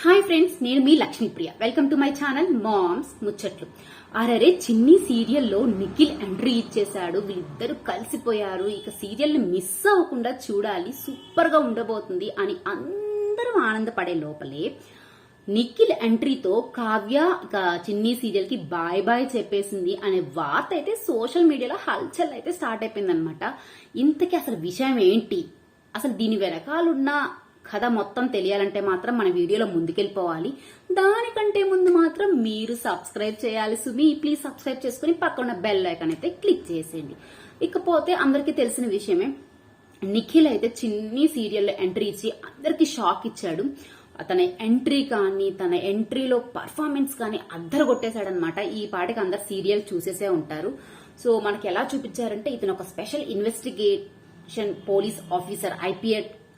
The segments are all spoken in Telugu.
హాయ్ ఫ్రెండ్స్, నేను మీ Lakshmipriya. Welcome to my channel moms ముచ్చట్లు. అరే చిన్ని సీరియల్లో నిఖిల్ ఎంట్రీ ఇచ్చేశాడు. వీళ్ళిద్దరు కలిసిపోయారు. ఇక సీరియల్ ని మిస్ అవ్వకుండా చూడాలి, సూపర్ గా ఉండబోతుంది అని అందరూ ఆనందపడే లోపలే నిఖిల్ ఎంట్రీతో కావ్య ఇక చిన్ని సీరియల్ కి బాయ్ బాయ్ చెప్పేసింది అనే వార్త అయితే సోషల్ మీడియాలో హల్చల్ అయితే స్టార్ట్ అయిపోయింది అనమాట. ఇంతకీ అసలు విషయం ఏంటి, అసలు దీని వెనకాలన్న కథ మొత్తం తెలియాలంటే మాత్రం మన వీడియోలో ముందుకెళ్ళిపోవాలి. దానికంటే ముందు మాత్రం మీరు సబ్స్క్రైబ్ చేయాలి. సుమి ప్లీజ్ సబ్స్క్రైబ్ చేసుకుని పక్కన బెల్ ఐకాన్ అయితే క్లిక్ చేసేయండి. ఇకపోతే అందరికీ తెలిసిన విషయమే, నిఖిల్ అయితే చిన్ని సీరియల్లో ఎంట్రీ ఇచ్చి అందరికి షాక్ ఇచ్చాడు. తన ఎంట్రీ కానీ తన ఎంట్రీలో పర్ఫార్మెన్స్ కానీ అద్దరు కొట్టేశాడనమాట. ఈ పాటికి అందరు సీరియల్ చూసేసే ఉంటారు. సో మనకి ఎలా చూపించారంటే, ఇతను ఒక special investigation police officer,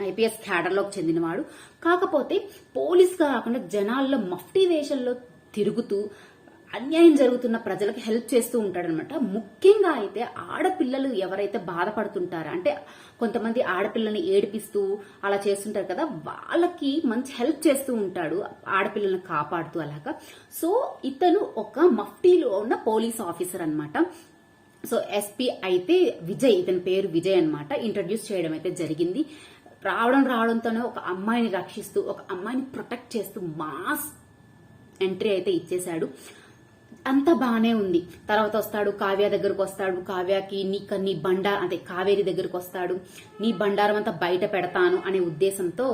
IPS cadre లోకి చెందినవాడు. కాకపోతే పోలీస్ గా కాకుండా జనాల్లో మఫ్టీ వేషంలో తిరుగుతూ అన్యాయం జరుగుతున్న ప్రజలకు హెల్ప్ చేస్తూ ఉంటాడనమాట. ముఖ్యంగా అయితే ఆడపిల్లలు ఎవరైతే బాధపడుతుంటారో, అంటే కొంతమంది ఆడపిల్లని ఏడిపిస్తూ అలా చేస్తుంటారు కదా, వాళ్ళకి మంచి హెల్ప్ చేస్తూ ఉంటాడు, ఆడపిల్లల్ని కాపాడుతూ అలాగా. సో ఇతను ఒక మఫ్టీలో ఉన్న పోలీస్ ఆఫీసర్ అన్నమాట. సో ఎస్పీ అయితే విజయ్, ఇతని పేరు విజయ్ అన్నమాట. ఇంట్రడ్యూస్ చేయడం అయితే జరిగింది. రావడంతోనే ఒక అమ్మాయిని రక్షిస్తూ, ఒక అమ్మాయిని ప్రొటెక్ట్ చేస్తూ మాస్ ఎంట్రీ అయితే ఇచ్చేశాడు. అంతా బానే ఉంది. తర్వాత వస్తాడు, కావ్య దగ్గరకు వస్తాడు. కావ్యకి నీ బండారం, అంటే కావేరి దగ్గరకు వస్తాడు. నీ బండారం అంతా బయట పెడతాను అనే ఉద్దేశంతో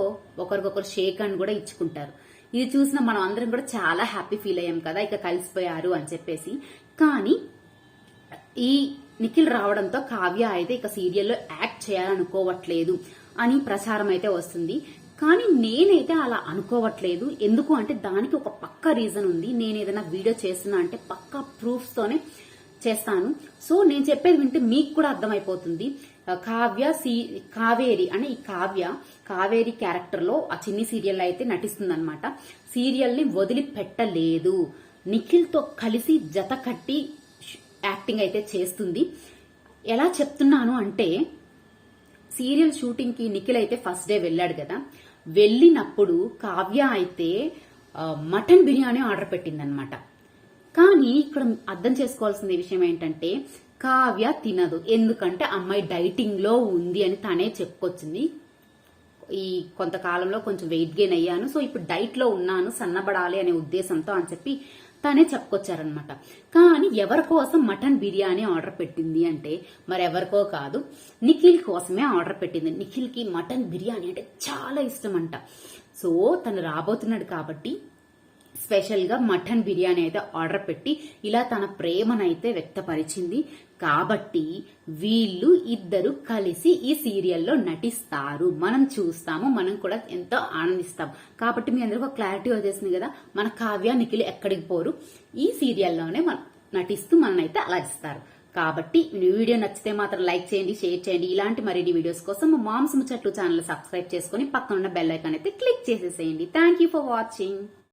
ఒకరికొకరు షేక్ హ్యాండ్ కూడా ఇచ్చుకుంటారు. ఇది చూసిన మనం అందరం కూడా చాలా హ్యాపీ ఫీల్ అయ్యాం కదా, ఇక కలిసిపోయారు అని చెప్పేసి. కానీ ఈ నిఖిల్ రావడంతో కావ్య అయితే ఇక సీరియల్లో యాక్ట్ చేయాలనుకోవట్లేదు అని ప్రచారం అయితే వస్తుంది. కానీ నేనైతే అలా అనుకోవట్లేదు. ఎందుకు అంటే దానికి ఒక పక్కా రీజన్ ఉంది. నేను ఏదైనా వీడియో చేస్తున్నా అంటే పక్కా ప్రూఫ్స్ తోనే చేస్తాను. సో నేను చెప్పేది వింటే మీకు కూడా అర్థమైపోతుంది. కావేరి అని ఈ కావేరి క్యారెక్టర్ లో ఆ చిన్ని సీరియల్ అయితే నటిస్తుంది అనమాట. సీరియల్ ని వదిలిపెట్టలేదు. నిఖిల్ తో కలిసి జత కట్టి యాక్టింగ్ అయితే చేస్తుంది. ఎలా చెప్తున్నాను అంటే, సీరియల్ షూటింగ్ కి నిఖిల్ అయితే ఫస్ట్ డే వెళ్ళాడు కదా, వెళ్ళినప్పుడు కావ్య అయితే మటన్ బిర్యానీ ఆర్డర్ పెట్టిందనమాట. కానీ ఇక్కడ అర్థం చేసుకోవాల్సిన విషయం ఏంటంటే, కావ్య తినదు. ఎందుకంటే అమ్మాయి డైటింగ్ లో ఉంది అని తనే చెప్పుకొచ్చింది. ఈ కొంతకాలంలో కొంచెం వెయిట్ గెయిన్ అయ్యాను, సో ఇప్పుడు డైట్ లో ఉన్నాను, సన్నబడాలి అనే ఉద్దేశంతో అని చెప్పి తనే చెప్పుకొచ్చారనమాట. కానీ ఎవరి కోసం మటన్ బిర్యానీ ఆర్డర్ పెట్టింది అంటే మరెవరికో కాదు, నిఖిల్ కోసమే ఆర్డర్ పెట్టింది. నిఖిల్ కి మటన్ బిర్యానీ అంటే చాలా ఇష్టం అంట. సో తను రాబోతున్నాడు కాబట్టి స్పెషల్ గా మటన్ బిర్యానీ అయితే ఆర్డర్ పెట్టి ఇలా తన ప్రేమనైతే వ్యక్తపరిచింది. కాబట్టి వీళ్ళు ఇద్దరు కలిసి ఈ సీరియల్లో నటిస్తారు, మనం చూస్తాము, మనం కూడా ఎంతో ఆనందిస్తాం. కాబట్టి మీ అందరికీ ఒక క్లారిటీ వచ్చేసింది కదా, మన కావ్య నిఖిల్ ఎక్కడికి పోరు, ఈ సీరియల్లోనే నటిస్తూ మననైతే అలరిస్తారు. కాబట్టి వీడియో నచ్చితే మాత్రం లైక్ చేయండి, షేర్ చేయండి. ఇలాంటి మరిన్ని వీడియోస్ కోసం మా మామ్స్ ముచ్చట్లు ఛానల్ సబ్స్క్రైబ్ చేసుకుని పక్కన ఉన్న బెల్ ఐకాన్ అయితే క్లిక్ చేసేసేయండి. Thank you for watching.